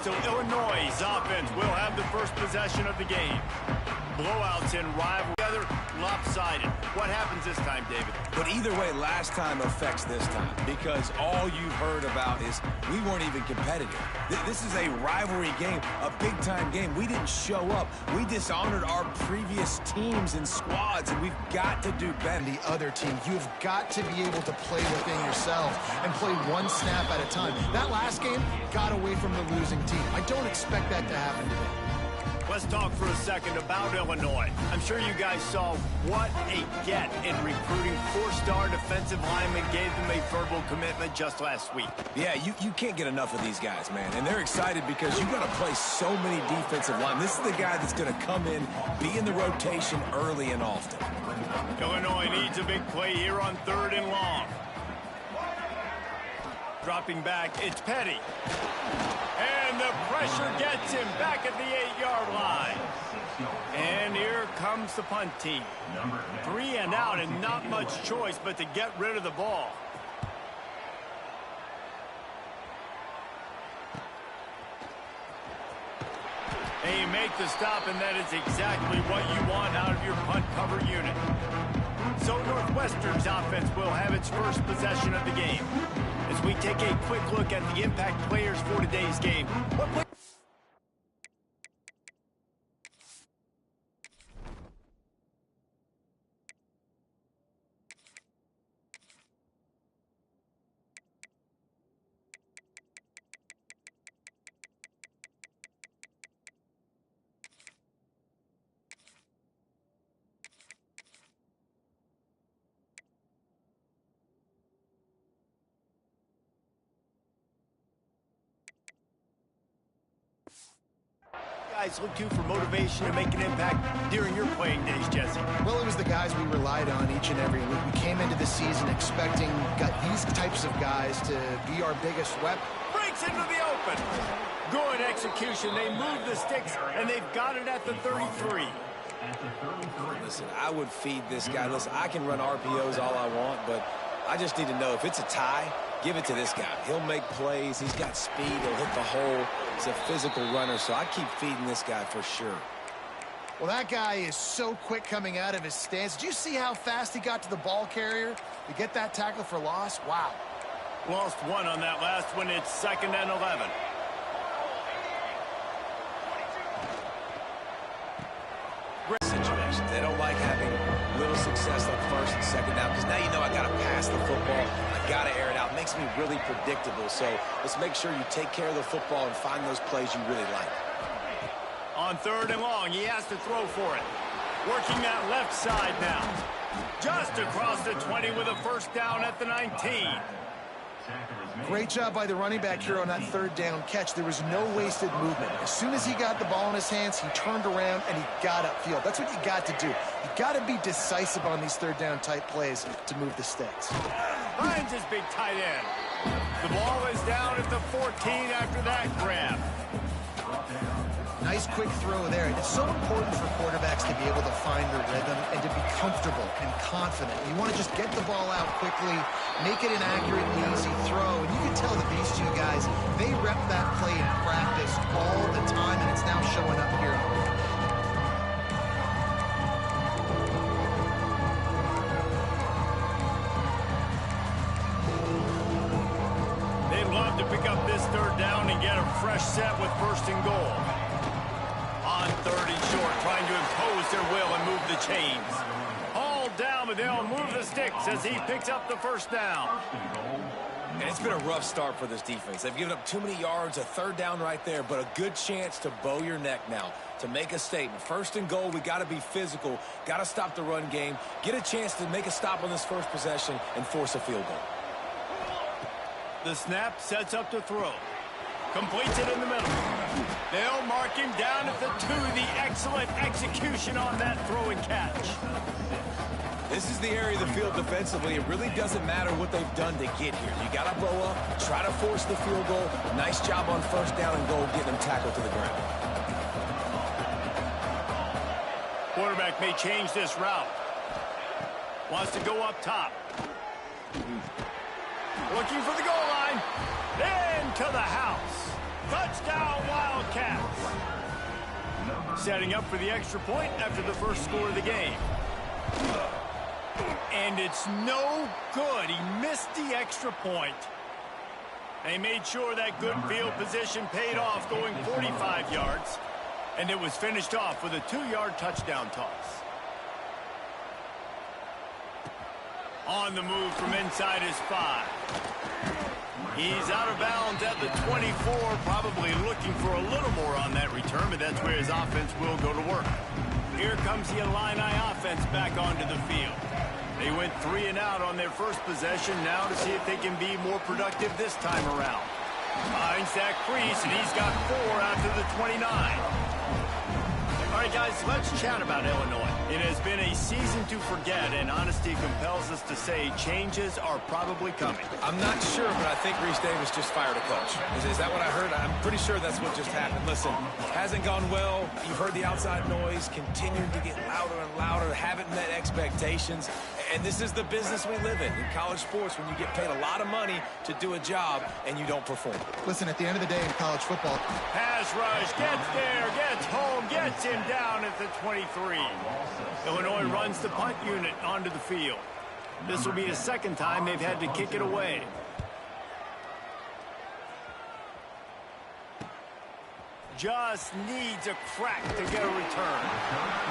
So Illinois' offense will have the first possession of the game. Blowouts in rivalry, together lopsided. What happens this time, David? But either way, last time affects this time because all you've heard about is we weren't even competitive. This is a rivalry game, a big-time game. We didn't show up. We dishonored our previous teams and squads, and we've got to do better. The other team, you've got to be able to play within yourself and play one snap at a time. That last game got away from the losing team. I don't expect that to happen today. Let's talk for a second about Illinois. I'm sure you guys saw what a get in recruiting. Four-star defensive lineman gave them a verbal commitment just last week. Yeah, you can't get enough of these guys, man. And they're excited because you got to play so many defensive linemen. This is the guy that's going to come in, be in the rotation early and often. Illinois needs a big play here on 3rd and long. Dropping back, it's Petty. And the pressure gets him back at the 8-yard line. And here comes the punt team. 3 and out and not much choice but to get rid of the ball. And you make the stop, and that is exactly what you want out of your punt cover unit. So Northwestern's offense will have its first possession of the game. As we take a quick look at the impact players for today's game. Guys look to for motivation to make an impact during your playing days, Jesse? Well, it was the guys we relied on each and every week. We came into the season expecting these types of guys to be our biggest weapon. Breaks into the open. Good execution. They move the sticks, and they've got it at the 33. Listen, I would feed this guy. Listen, I can run RPOs all I want, but I just need to know if it's a tie, give it to this guy. He'll make plays. He's got speed. He'll hit the hole. He's a physical runner, so I keep feeding this guy for sure. Well, that guy is so quick coming out of his stance. Did you see how fast he got to the ball carrier to get that tackle for loss? Wow. Lost one on that last one. It's 2nd and 11. Great situations. They don't like having little success on 1st and 2nd down because now you know I got to pass the football. I got to air it out. It makes me really predictable. So let's make sure you take care of the football and find those plays you really like. On 3rd and long, he has to throw for it. Working that left side now. Just across the 20 with a first down at the 19. Great job by the running back here on that 3rd down catch. There was no wasted movement. As soon as he got the ball in his hands, he turned around and he got upfield. That's what you got to do. You got to be decisive on these 3rd down type plays to move the sticks. Finds his big tight end. The ball is down at the 14 after that grab. Nice quick throw there. It's so important for quarterbacks to be able to find their rhythm and to be comfortable and confident. You want to just get the ball out quickly, make it an accurate and easy throw. And you can tell that these two guys, they rep that play in practice all the time, and it's now showing up here. They'd love to pick up this 3rd down and get a fresh set with 1st and goal. On 3rd and short, trying to impose their will and move the chains. Hauled down, but they'll move the sticks as he picks up the 1st down. And it's been a rough start for this defense. They've given up too many yards, a 3rd down right there, but a good chance to bow your neck now, to make a statement. 1st and goal, we got to be physical, got to stop the run game, get a chance to make a stop on this first possession and force a field goal. The snap sets up to throw. Completes it in the middle. They'll mark him down at the 2. The excellent execution on that throw and catch. This is the area of the field defensively. It really doesn't matter what they've done to get here. You got to blow up, try to force the field goal. Nice job on 1st down and goal, getting them tackled to the ground. Quarterback may change this route. Wants to go up top. Looking for the goal line. Into the house. Touchdown, Wildcats. Setting up for the extra point after the first score of the game. And it's no good. He missed the extra point. They made sure that good field position paid off, going 45 yards. And it was finished off with a 2-yard touchdown toss. On the move from inside his 5. He's out of bounds at the 24, probably looking for a little more on that return, but that's where his offense will go to work. Here comes the Illini offense back onto the field. They went 3 and out on their first possession, now to see if they can be more productive this time around. Finds that crease, and he's got 4 after the 29. All right, guys, let's chat about Illinois. It has been a season to forget, and honesty compels us to say changes are probably coming. I'm not sure, but I think Reese Davis just fired a coach. Is that what I heard? I'm pretty sure that's what just happened. Listen, hasn't gone well. You've heard the outside noise, continuing to get louder and louder, haven't met expectations. And this is the business we live in college sports, when you get paid a lot of money to do a job and you don't perform. Listen, at the end of the day in college football, pass rush, gets there, gets home, gets him down at the 23. Illinois runs the punt unit onto the field. This will be the second time they've had to kick it away. Just needs a crack to get a return.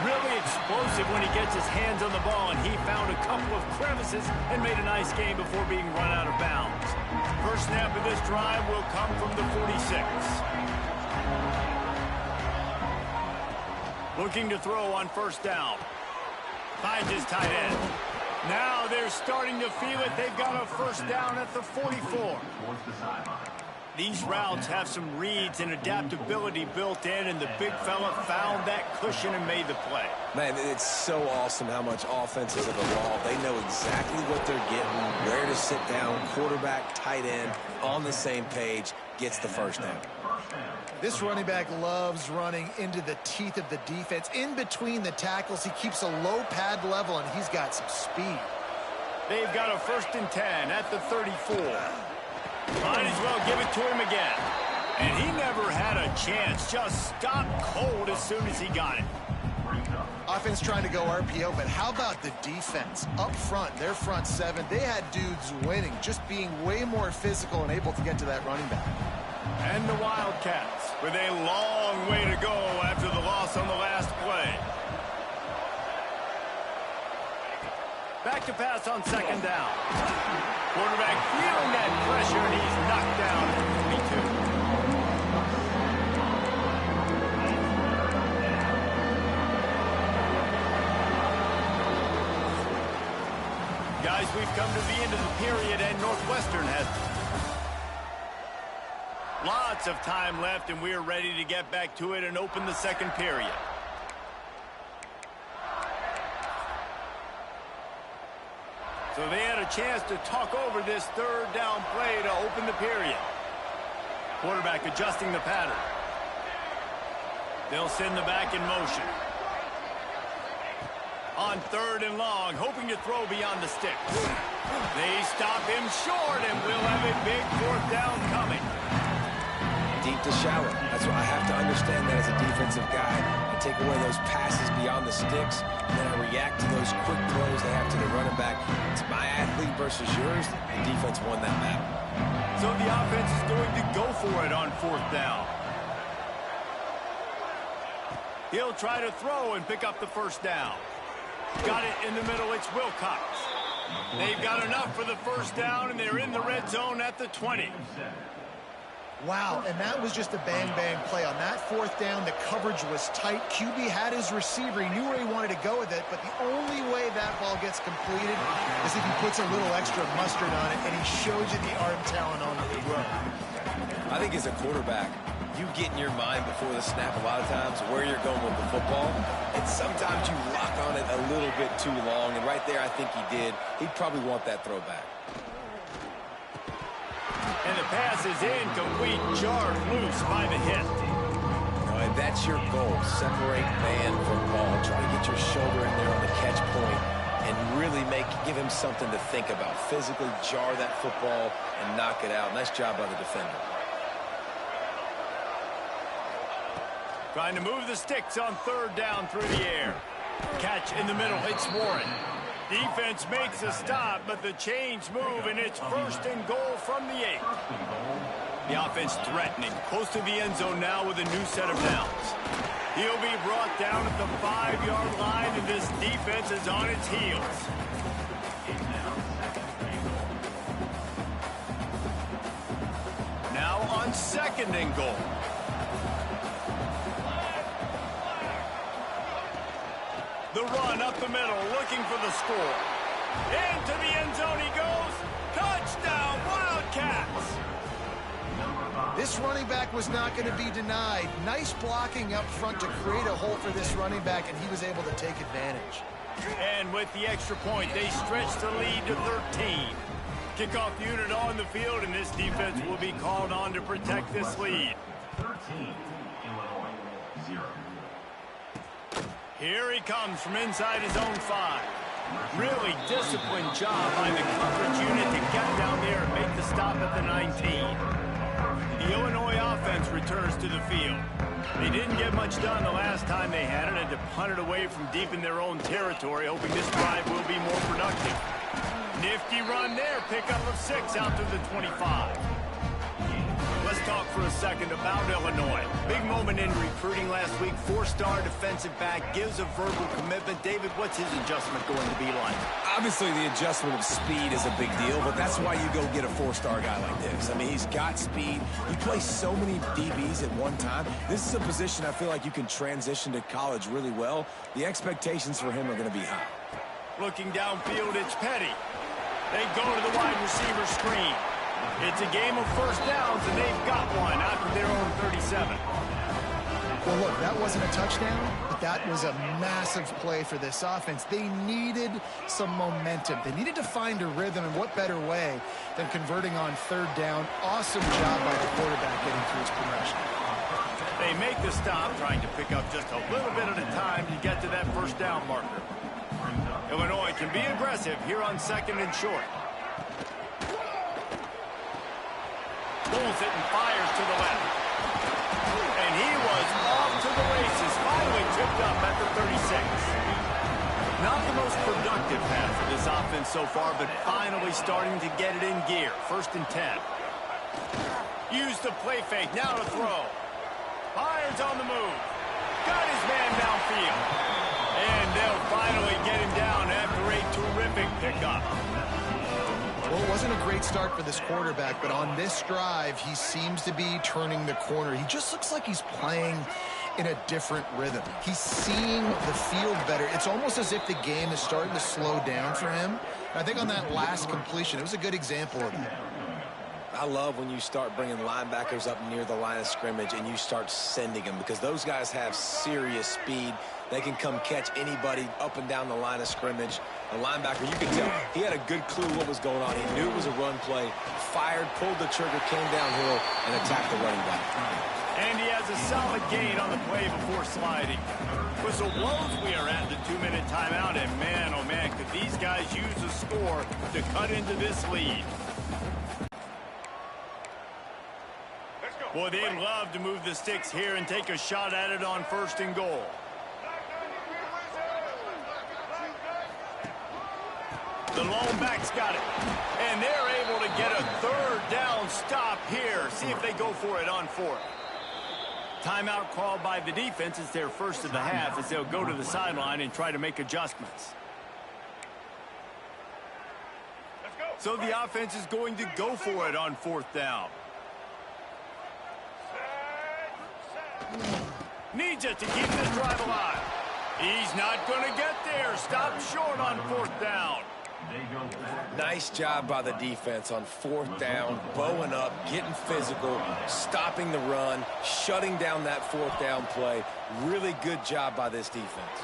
Really explosive when he gets his hands on the ball, and he found a couple of crevices and made a nice game before being run out of bounds. First snap of this drive will come from the 46. Looking to throw on first down. Finds his tight end. Now they're starting to feel it. They've got a first down at the 44. These routes have some reads and adaptability built in, and the big fella found that cushion and made the play. Man, it's so awesome how much offenses have evolved. They know exactly what they're getting, where to sit down, quarterback, tight end, on the same page, gets the first down. This running back loves running into the teeth of the defense. In between the tackles, he keeps a low pad level, and he's got some speed. They've got a 1st and 10 at the 34. Might as well give it to him again. And he never had a chance. Just stopped cold as soon as he got it. Offense trying to go RPO, but how about the defense? Up front, their front 7, they had dudes winning, just being way more physical and able to get to that running back. And the Wildcats with a long way to go after the loss on the last play. Back to pass on 2nd down. Quarterback feeling that pressure, and he's knocked down at the 22. Guys, we've come to the end of the period, and Northwestern has lots of time left, and we're ready to get back to it and open the second period. So they had a chance to talk over this 3rd down play to open the period. Quarterback adjusting the pattern. They'll send the back in motion. On 3rd and long, hoping to throw beyond the sticks. They stop him short, and we'll have a big 4th down coming. Deep to shallow. That's what I have to understand that as a defensive guy. I take away those passes beyond the sticks, and then I react to those quick throws they have to the running back. It's my athlete versus yours. The defense won that battle. So the offense is going to go for it on 4th down. He'll try to throw and pick up the first down. Got it in the middle. It's Wilcox. They've got enough for the first down, and they're in the red zone at the 20. Wow, and that was just a bang-bang play. On that 4th down, the coverage was tight. QB had his receiver. He knew where he wanted to go with it, but the only way that ball gets completed is if he puts a little extra mustard on it, and he shows you the arm talent on the throw. I think as a quarterback, you get in your mind before the snap a lot of times where you're going with the football, and sometimes you lock on it a little bit too long, and right there I think he did. He'd probably want that throwback. And the pass is incomplete, jarred loose by the hit. And that's your goal. Separate man from ball. Try to get your shoulder in there on the catch point and really give him something to think about. Physically jar that football and knock it out. Nice job by the defender. Trying to move the sticks on third down through the air. Catch in the middle, it's Warren. Defense makes a stop, but the chains move, and it's first and goal from the 8. The offense threatening, close to the end zone now with a new set of downs. He'll be brought down at the 5-yard line, and this defense is on its heels. Now on second and goal. The run up the middle, looking for the score. Into the end zone he goes. Touchdown, Wildcats! This running back was not going to be denied. Nice blocking up front to create a hole for this running back, and he was able to take advantage. And with the extra point, they stretch the lead to 13. Kickoff unit on the field, and this defense will be called on to protect this lead. 13, Illinois, 0. Here he comes from inside his own 5. Really disciplined job by the coverage unit to get down there and make the stop at the 19. The Illinois offense returns to the field. They didn't get much done the last time they had it, and to punt it away from deep in their own territory, hoping this drive will be more productive. Nifty run there, pickup of 6 out to the 25. Let's talk for a second about Illinois. Big moment in recruiting last week. 4-star defensive back gives a verbal commitment. David, what's his adjustment going to be like? Obviously, the adjustment of speed is a big deal, but that's why you go get a 4-star guy like this. I mean, he's got speed. He plays so many DBs at one time. This is a position I feel like you can transition to college really well. The expectations for him are going to be high. Looking downfield, it's Petty. They go to the wide receiver screen. It's a game of first downs, and they've got one out to their own 37. Well, look, that wasn't a touchdown, but that was a massive play for this offense. They needed some momentum. They needed to find a rhythm, and what better way than converting on third down. Awesome job by the quarterback getting through his progression. They make the stop, trying to pick up just a little bit at a time to get to that first down marker. Illinois can be aggressive here on second and short. Pulls it and fires to the left. And he was off to the races, finally tipped up at the 36. Not the most productive pass for this offense so far, but finally starting to get it in gear. First and 10. Use the play fake, now to throw. Fires on the move. Got his man downfield. And they'll finally get him down after a terrific pickup. Well, it wasn't a great start for this quarterback, but on this drive, he seems to be turning the corner. He just looks like he's playing in a different rhythm. He's seeing the field better. It's almost as if the game is starting to slow down for him. And I think on that last completion, it was a good example of that. I love when you start bringing linebackers up near the line of scrimmage and you start sending them, because those guys have serious speed. They can come catch anybody up and down the line of scrimmage. A linebacker, you can tell, he had a good clue what was going on. He knew it was a run play, fired, pulled the trigger, came downhill, and attacked the running back. And he has a solid gain on the play before sliding. Whistle blows, we are at the 2-minute timeout, and man, oh man, could these guys use a score to cut into this lead. Boy, they'd love to move the sticks here and take a shot at it on first and goal. The lone back's got it. And they're able to get a third down stop here. See if they go for it on fourth. Timeout called by the defense. It's their first of the half as they'll go to the sideline and try to make adjustments. So the offense is going to go for it on fourth down. Needs it to keep this drive alive. He's not going to get there. Stop short on fourth down. Nice job by the defense on fourth down, bowing up, getting physical, stopping the run, shutting down that fourth down play. Really good job by this defense.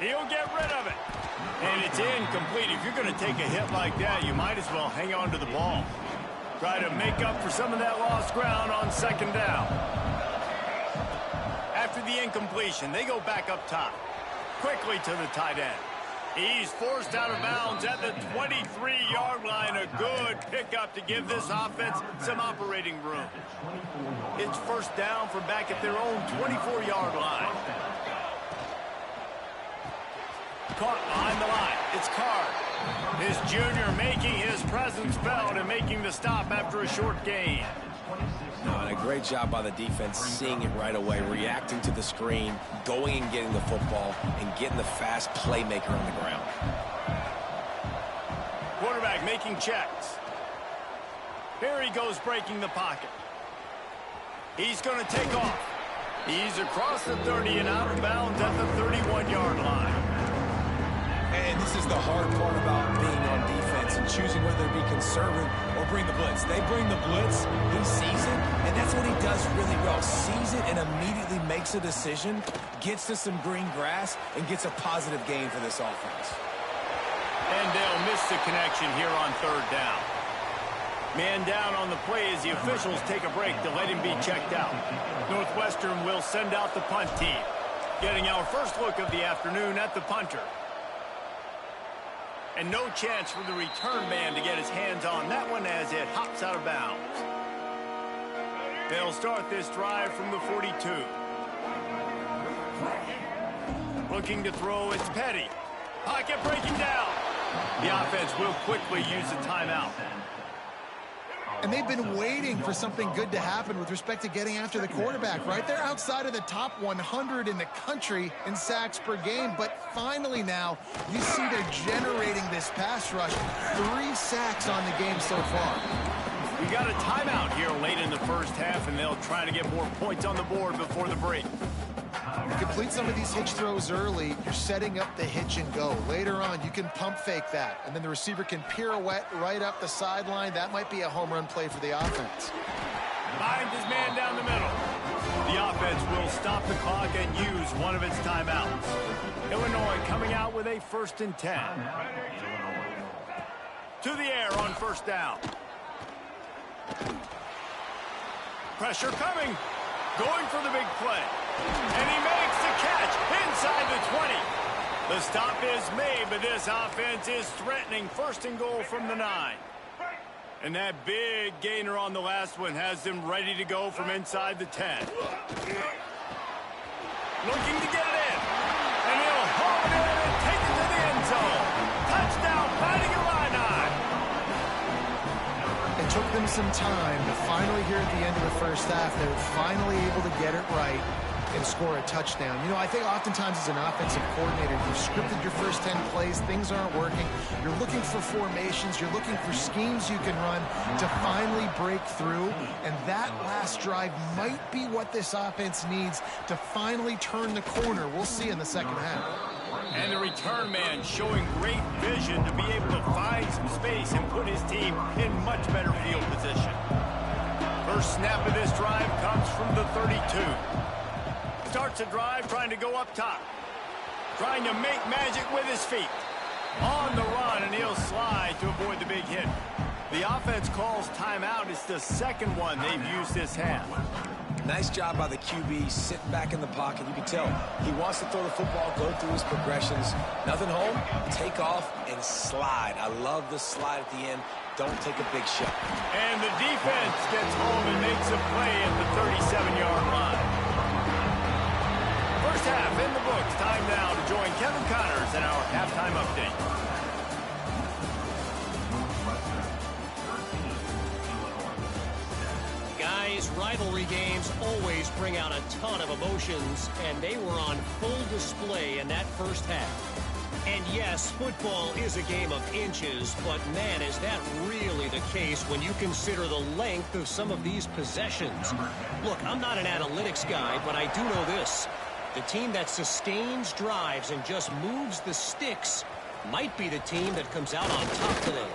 He'll get rid of it. And it's incomplete. If you're going to take a hit like that, you might as well hang on to the ball. Try to make up for some of that lost ground on second down. After the incompletion, they go back up top. Quickly to the tight end. He's forced out of bounds at the 23-yard line. A good pickup to give this offense some operating room. It's first down from back at their own 24-yard line. Caught behind the line. It's Card. His junior making his presence felt and making the stop after a short gain. And a great job by the defense seeing it right away, reacting to the screen, going and getting the football, and getting the fast playmaker on the ground. Quarterback making checks. Here he goes breaking the pocket. He's going to take off. He's across the 30 and out of bounds at the 31-yard line. And this is the hard part about being on defense and choosing whether to be conservative or bring the blitz. They bring the blitz, he sees it, and that's what he does really well. Sees it and immediately makes a decision, gets to some green grass, and gets a positive gain for this offense. And they'll miss the connection here on third down. Man down on the play as the officials take a break to let him be checked out. Northwestern will send out the punt team. Getting our first look of the afternoon at the punter. And no chance for the return man to get his hands on that one as it hops out of bounds. They'll start this drive from the 42. Looking to throw, it's Petty. Pocket breaking down. The offense will quickly use a timeout. And they've been waiting for something good to happen with respect to getting after the quarterback, right? They're outside of the top 100 in the country in sacks per game, but finally now you see they're generating this pass rush. 3 sacks on the game so far. We got a timeout here late in the first half, and they'll try to get more points on the board before the break. You complete some of these hitch throws early, you're setting up the hitch and go. Later on, you can pump fake that, and then the receiver can pirouette right up the sideline. That might be a home run play for the offense. Finds his man down the middle. The offense will stop the clock and use one of its timeouts. Illinois coming out with a 1st and 10. To the air on first down. Pressure coming. Going for the big play. And he makes the catch inside the 20. The stop is made, but this offense is threatening 1st and goal from the 9. And that big gainer on the last one has them ready to go from inside the 10. Looking to get it in. And he'll haul it in and take it to the end zone. Touchdown, Fighting Illini. It took them some time, but finally here at the end of the first half, they were finally able to get it right and score a touchdown. You know, I think oftentimes as an offensive coordinator, you've scripted your first 10 plays, things aren't working. You're looking for formations, you're looking for schemes you can run to finally break through, and that last drive might be what this offense needs to finally turn the corner. We'll see in the second half. And the return man showing great vision to be able to find some space and put his team in much better field position. First snap of this drive comes from the 32. Starts a drive trying to go up top. Trying to make magic with his feet. On the run, and he'll slide to avoid the big hit. The offense calls timeout. It's the second one they've used this half. Nice job by the QB sitting back in the pocket. You can tell he wants to throw the football, go through his progressions. Nothing home, take off, and slide. I love the slide at the end. Don't take a big shot. And the defense gets home and makes a play at the 37-yard line. First half in the books. Time now to join Kevin Connors in our halftime update. Guys, rivalry games always bring out a ton of emotions, and they were on full display in that first half. And yes, football is a game of inches, but man, is that really the case when you consider the length of some of these possessions. Look, I'm not an analytics guy, but I do know this. The team that sustains drives and just moves the sticks might be the team that comes out on top today.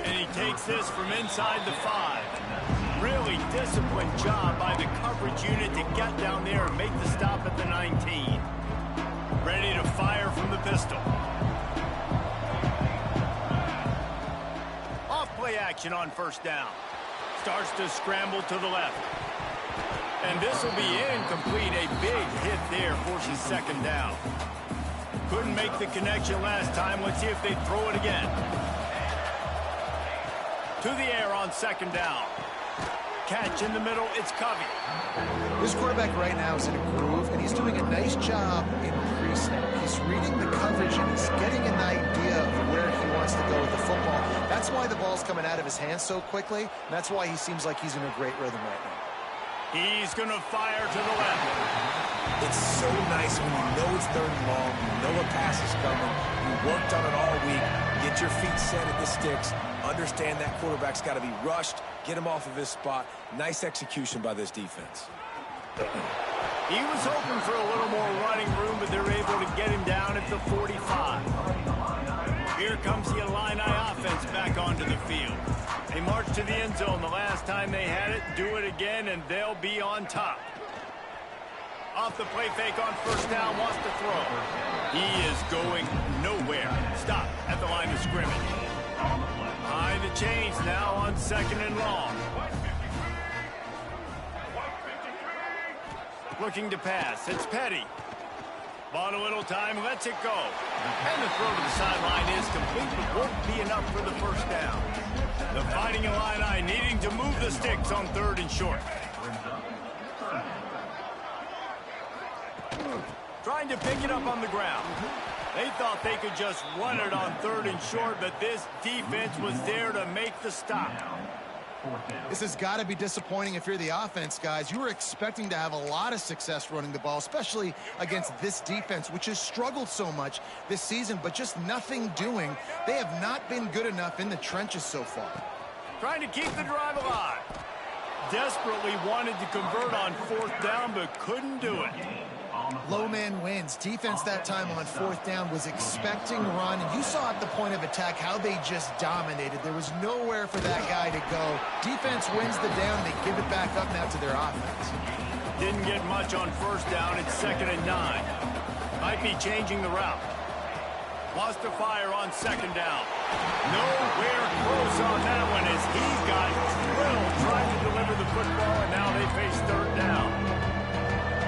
And he takes this from inside the 5. Really disciplined job by the coverage unit to get down there and make the stop at the 19. Ready to fire from the pistol. Off play action on first down. Starts to scramble to the left. And this will be incomplete. A big hit there forces second down. Couldn't make the connection last time. Let's see if they throw it again. To the air on second down. Catch in the middle. It's Covey. This quarterback right now is in a groove, and he's doing a nice job in pre-snap. He's reading the coverage, and he's getting an idea of where he wants to go with the football. That's why the ball's coming out of his hands so quickly, and that's why he seems like he's in a great rhythm right now. He's going to fire to the left. It's so nice when you know it's third and long, you know a pass is coming, you worked on it all week, get your feet set at the sticks, understand that quarterback's got to be rushed, get him off of his spot. Nice execution by this defense. He was hoping for a little more running room, but they're able to get him down at the 45. Here comes the Illini offense back onto the field. They march to the end zone the last time they had it, do it again, and they'll be on top. Off the play fake on first down, wants to throw. He is going nowhere. Stop at the line of scrimmage. High the chains now on second and long. Looking to pass. It's Petty. Bought a little time, lets it go. And the throw to the sideline is complete, but won't be enough for the first down. The Fighting Illini needing to move the sticks on third and short. Trying to pick it up on the ground. They thought they could just run it on third and short, but this defense was there to make the stop. This has got to be disappointing if you're the offense, guys. You were expecting to have a lot of success running the ball, especially against this defense, which has struggled so much this season, but just nothing doing. They have not been good enough in the trenches so far. Trying to keep the drive alive. Desperately wanted to convert on fourth down, but couldn't do it. Low man wins. Defense that time on fourth down was expecting run, and you saw at the point of attack how they just dominated. There was nowhere for that guy to go. Defense wins the down. They give it back up now to their offense. Didn't get much on first down. It's 2nd and 9. Might be changing the route. Wants to fire on second down. Nowhere close on that one as he got drilled trying to deliver the football, and now they face third down.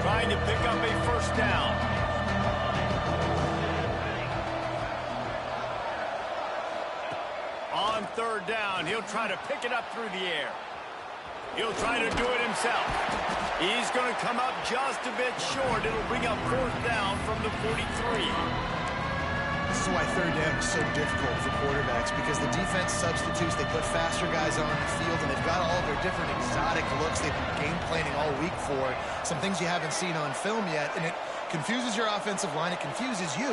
Trying to pick up a first down. On third down, he'll try to pick it up through the air. He'll try to do it himself. He's going to come up just a bit short. It'll bring up fourth down from the 43. This is why third down is so difficult for quarterbacks, because the defense substitutes. They put faster guys on the field, and they've got all their different exotic looks they've been game planning all week for. Some things you haven't seen on film yet, and it confuses your offensive line. It confuses you,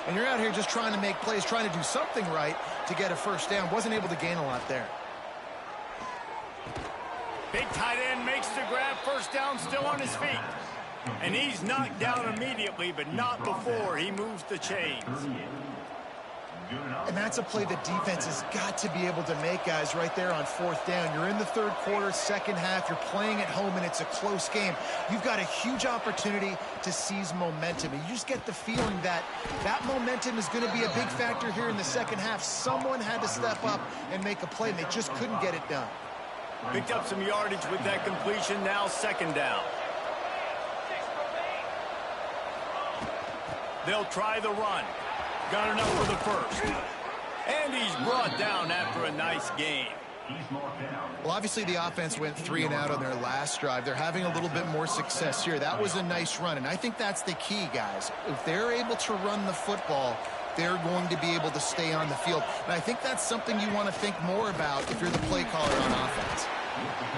and you're out here just trying to make plays, trying to do something right to get a first down. Wasn't able to gain a lot there. Big tight end makes the grab. First down, still on his feet. And he's knocked down immediately, but not before he moves the chains. And that's a play the defense has got to be able to make, guys, right there on fourth down. You're in the third quarter, second half. You're playing at home, and it's a close game. You've got a huge opportunity to seize momentum. And you just get the feeling that that momentum is going to be a big factor here in the second half. Someone had to step up and make a play, and they just couldn't get it done. Picked up some yardage with that completion. Now second down. They'll try the run. Got enough for the first. And he's brought down after a nice game. Well, obviously the offense went 3 and out on their last drive. They're having a little bit more success here. That was a nice run, and I think that's the key, guys. If they're able to run the football, they're going to be able to stay on the field. And I think that's something you want to think more about if you're the play caller on offense.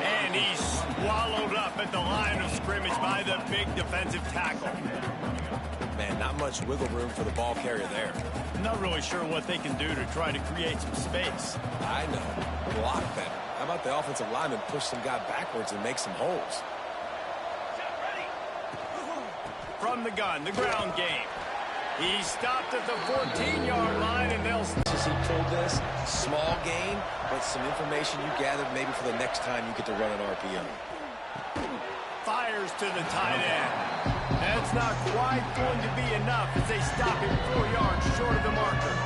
And he's swallowed up at the line of scrimmage by the big defensive tackle. Man, not much wiggle room for the ball carrier there. Not really sure what they can do to try to create some space. I know. Block better. How about the offensive lineman push some guy backwards and make some holes? From the gun, the ground game. He stopped at the 14-yard line, and they'll... As he pulled this, small gain, but some information you gathered maybe for the next time you get to run an RPO. Fires to the tight end. That's not quite going to be enough as they stop him 4 yards short of the marker.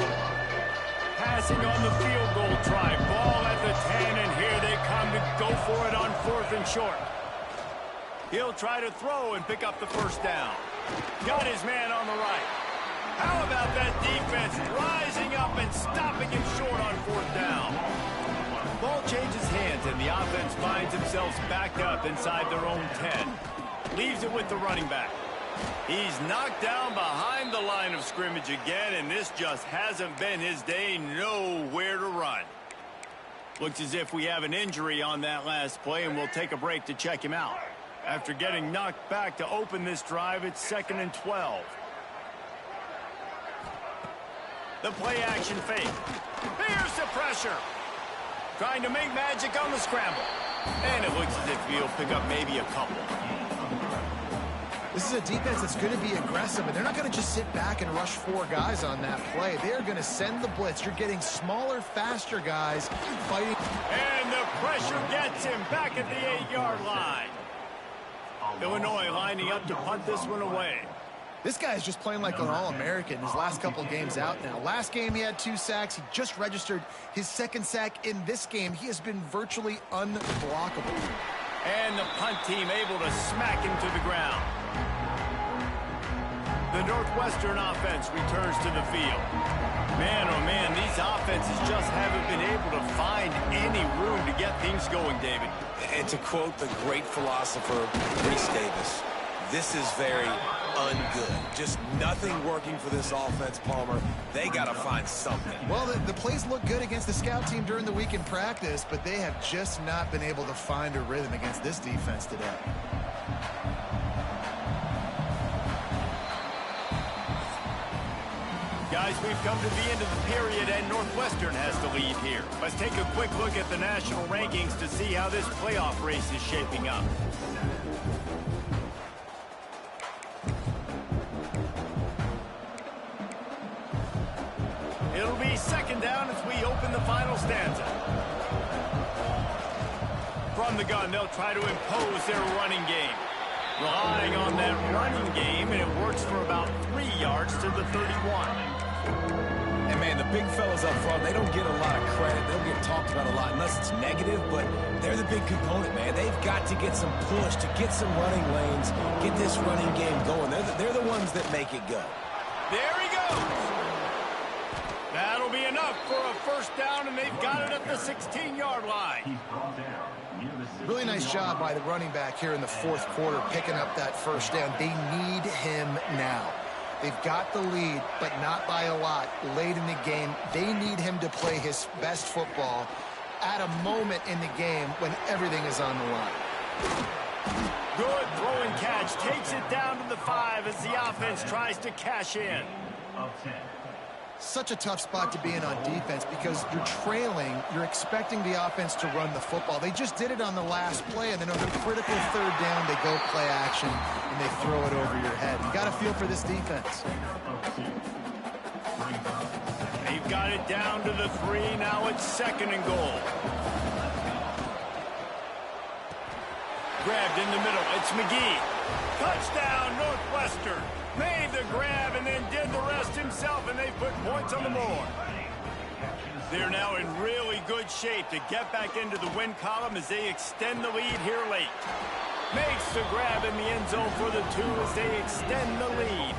Passing on the field goal try. Ball at the 10, and here they come to go for it on fourth and short. He'll try to throw and pick up the first down. Got his man on the right. How about that defense rising up and stopping him short on fourth down? Ball changes hands, and the offense finds themselves backed up inside their own 10. Leaves it with the running back. He's knocked down behind the line of scrimmage again, and this just hasn't been his day. Nowhere to run. Looks as if we have an injury on that last play, and we'll take a break to check him out. After getting knocked back to open this drive, it's 2nd and 12. The play action fake. Here's the pressure. Trying to make magic on the scramble. And it looks as if he'll pick up maybe a couple. This is a defense that's going to be aggressive, and they're not going to just sit back and rush 4 guys on that play. They're going to send the blitz. You're getting smaller, faster guys fighting. And the pressure gets him back at the 8-yard line. Illinois lining up to punt this one away. This guy is just playing like an All-American his last couple games out now. Last game he had 2 sacks. He just registered his 2nd sack in this game. He has been virtually unblockable. And the punt team able to smack him to the ground. The Northwestern offense returns to the field. Man, oh man, these offenses just haven't been able to find any room to get things going, David. And to quote the great philosopher, Reese Davis, this is very ungood. Just nothing working for this offense, Palmer. They got to find something. Well, the plays look good against the scout team during the week in practice, but they have just not been able to find a rhythm against this defense today. Guys, we've come to the end of the period, and Northwestern has the lead here. Let's take a quick look at the national rankings to see how this playoff race is shaping up. It'll be 2nd down as we open the final stanza. From the gun, they'll try to impose their running game. Relying on that running game, and it works for about 3 yards to the 31. And, man, the big fellas up front, they don't get a lot of credit. They don't get talked about a lot unless it's negative, but they're the big component, man. They've got to get some push, to get some running lanes, get this running game going. They're the ones that make it go. There he goes. That'll be enough for a 1st down, and they've got it at the 16-yard line. Really nice job by the running back here in the 4th quarter, picking up that 1st down. They need him now. They've got the lead, but not by a lot late in the game. They need him to play his best football at a moment in the game when everything is on the line. Good throwing catch. Takes it down to the 5 as the offense tries to cash in. Such a tough spot to be in on defense because you're trailing. You're expecting the offense to run the football. They just did it on the last play, and then on the critical 3rd down, they go play action, and they throw it over your head. You got to feel for this defense. They've got it down to the 3. Now it's 2nd and goal. Grabbed in the middle. It's McGee. Touchdown, Northwestern. Made the grab and then did the rest himself, and they put points on the board. They're now in really good shape to get back into the win column as they extend the lead here late. Makes the grab in the end zone for the 2 as they extend the lead.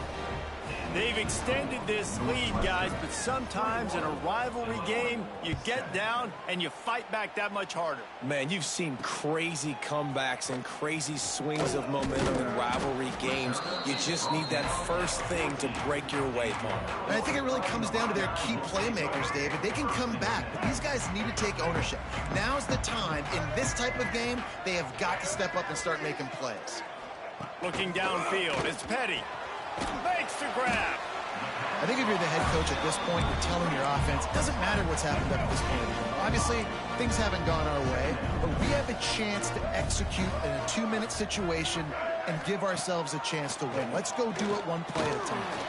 They've extended this lead, guys, but sometimes in a rivalry game, you get down and you fight back that much harder. Man, you've seen crazy comebacks and crazy swings of momentum in rivalry games. You just need that first thing to break your way, Paul. And I think it really comes down to their key playmakers, David. They can come back, but these guys need to take ownership. Now's the time. In this type of game, they have got to step up and start making plays. Looking downfield, it's Petty. Makes the grab. I think if you're the head coach at this point, you're telling your offense, it doesn't matter what's happened up to this point. Obviously, things haven't gone our way, but we have a chance to execute in a 2-minute situation and give ourselves a chance to win. Let's go do it one play at a time.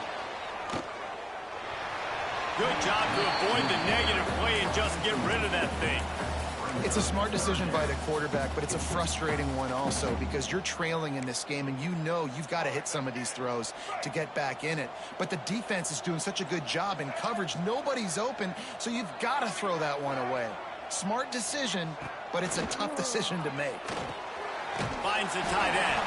Good job to avoid the negative play and just get rid of that thing. It's a smart decision by the quarterback, but it's a frustrating one also because you're trailing in this game and you know you've got to hit some of these throws to get back in it. But the defense is doing such a good job in coverage. Nobody's open, so you've got to throw that one away. Smart decision, but it's a tough decision to make. Finds the tight end.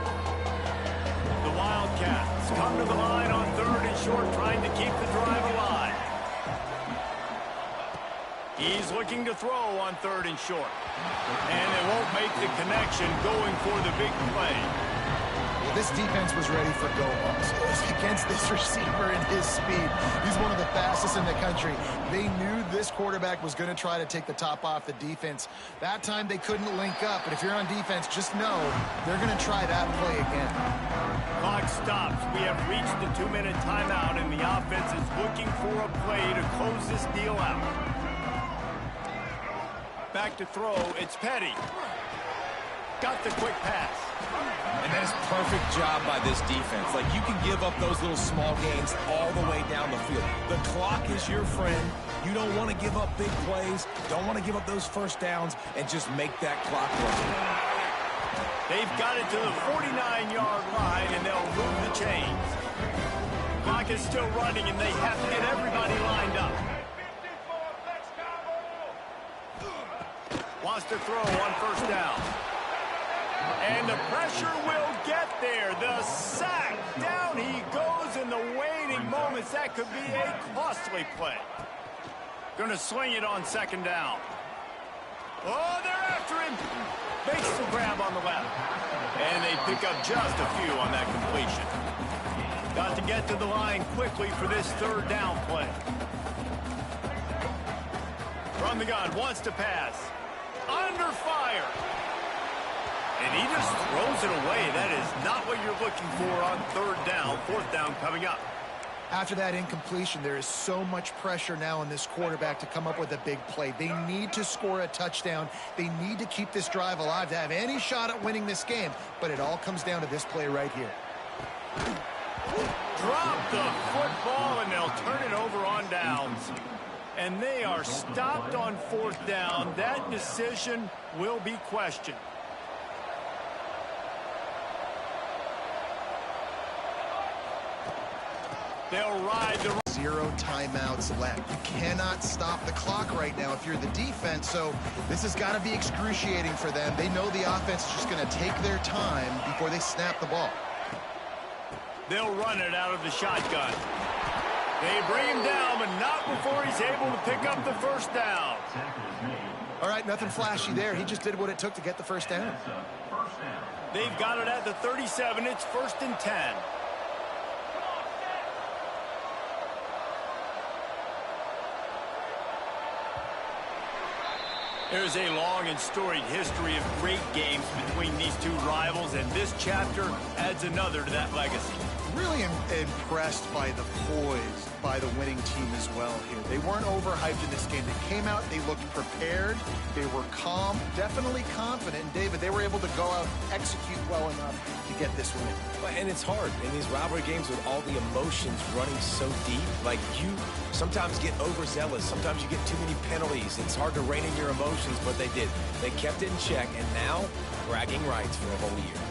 come to the line on 3rd and short, trying to keep the drive alive. He's looking to throw on 3rd and short. And they won't make the connection going for the big play. Well, this defense was ready for go-balls against this receiver and his speed. He's one of the fastest in the country. They knew this quarterback was going to try to take the top off the defense. That time they couldn't link up, but if you're on defense, just know they're going to try that play again. Clock stops. We have reached the 2-minute timeout, and the offense is looking for a play to close this deal out. Back to throw. It's Petty. Got the quick pass. And that is perfect job by this defense. Like, you can give up those little small gains all the way down the field. The clock is your friend. You don't want to give up big plays. Don't want to give up those first downs and just make that clock run. They've got it to the 49-yard line, and they'll move the chains. Clock is still running, and they have to get everybody lined up. Wants to throw on 1st down. And the pressure will get there. The sack. Down he goes in the waning moments. That could be a costly play. Going to swing it on 2nd down. Oh, they're after him. Makes the grab on the left. And they pick up just a few on that completion. Got to get to the line quickly for this 3rd down play. From the gun, wants to pass. Under fire. And he just throws it away. That is not what you're looking for on 3rd down. 4th down coming up. After that incompletion, there is so much pressure now on this quarterback to come up with a big play. They need to score a touchdown. They need to keep this drive alive to have any shot at winning this game. But it all comes down to this play right here. Drop the football, and they'll turn it over on downs. And they are stopped on 4th down. That decision will be questioned. They'll ride the... 0 timeouts left. You cannot stop the clock right now if you're the defense, so this has got to be excruciating for them. They know the offense is just going to take their time before they snap the ball. They'll run it out of the shotgun. They bring him down, but not before he's able to pick up the 1st down. All right, nothing flashy there. He just did what it took to get the 1st down. They've got it at the 37. It's 1st and 10. There's a long and storied history of great games between these two rivals, and this chapter adds another to that legacy. Really impressed by the poise by the winning team as well here. They weren't overhyped in this game. They came out, they looked prepared, they were calm, definitely confident. And David, they were able to go out and execute well enough to get this win. And it's hard in these rivalry games with all the emotions running so deep. Like, you sometimes get overzealous. Sometimes you get too many penalties. It's hard to rein in your emotions, but they did. They kept it in check, and now bragging rights for a whole year.